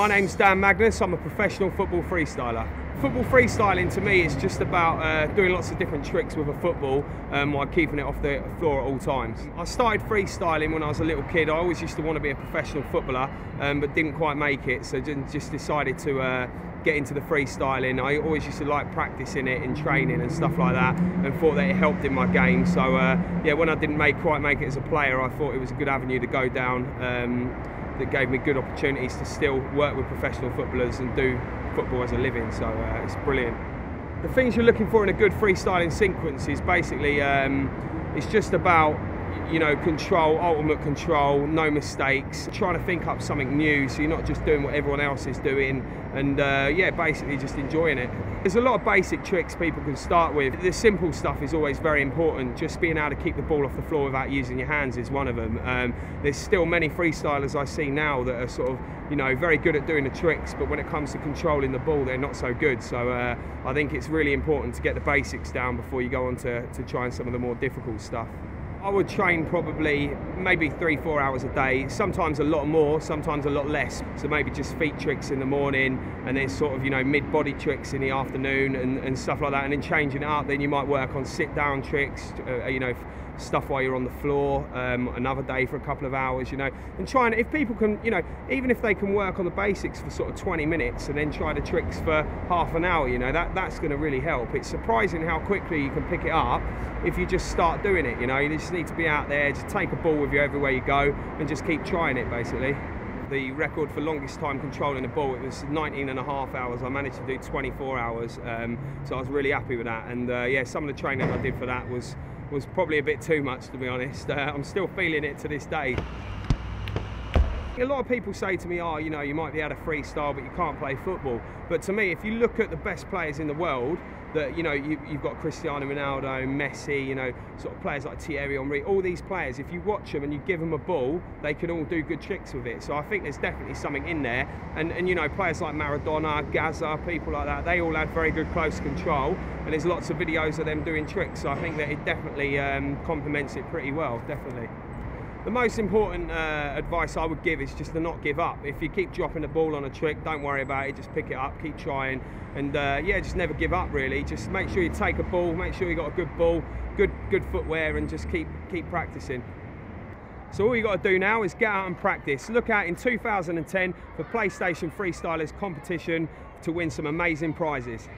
My name's Magness, I'm a professional football freestyler. Football freestyling to me is just about doing lots of different tricks with a football while keeping it off the floor at all times. I started freestyling when I was a little kid. I always used to want to be a professional footballer but didn't quite make it, so just decided to get into the freestyling. I always used to like practicing it in training and stuff like that, and thought that it helped in my game. So yeah, when I didn't quite make it as a player, I thought it was a good avenue to go down. That gave me good opportunities to still work with professional footballers and do football as a living, so it's brilliant. The things you're looking for in a good freestyling sequence is basically, it's just about, you know, control, ultimate control, no mistakes, trying to think up something new so you're not just doing what everyone else is doing, and yeah, basically just enjoying it. There's a lot of basic tricks people can start with. The simple stuff is always very important. Just being able to keep the ball off the floor without using your hands is one of them. There's still many freestylers I see now that are sort of, you know, very good at doing the tricks, but when it comes to controlling the ball, they're not so good. So I think it's really important to get the basics down before you go on to trying some of the more difficult stuff. I would train probably maybe 3-4 hours a day, sometimes a lot more, sometimes a lot less. So maybe just feet tricks in the morning, and then sort of, you know, mid-body tricks in the afternoon and stuff like that, and then changing it up. Then you might work on sit-down tricks, you know, stuff while you're on the floor, another day for a couple of hours, you know, and trying, if people can, you know, even if they can work on the basics for sort of 20 minutes and then try the tricks for half an hour, you know, that's going to really help. It's surprising how quickly you can pick it up if you just start doing it, you know. You just need to be out there, just take a ball with you everywhere you go and just keep trying it, basically. The record for longest time controlling a ball, it was 19.5 hours. I managed to do 24 hours, so I was really happy with that. And yeah, some of the training I did for that was probably a bit too much, to be honest. I'm still feeling it to this day. A lot of people say to me, oh, you know, you might be able to freestyle, but you can't play football. But to me, if you look at the best players in the world, that, you know, you've got Cristiano Ronaldo, Messi, you know, sort of players like Thierry Henry, all these players, if you watch them and you give them a ball, they can all do good tricks with it. So I think there's definitely something in there. And you know, players like Maradona, Gaza, people like that, they all had very good close control, and there's lots of videos of them doing tricks. So I think that it definitely complements it pretty well, definitely. The most important advice I would give is just to not give up. If you keep dropping the ball on a trick, don't worry about it, just pick it up, keep trying, and yeah, just never give up really. Just make sure you take a ball, make sure you got a good ball, good footwear, and just keep practicing. So all you got to do now is get out and practice. Look out in 2010 for PlayStation Freestylers competition to win some amazing prizes.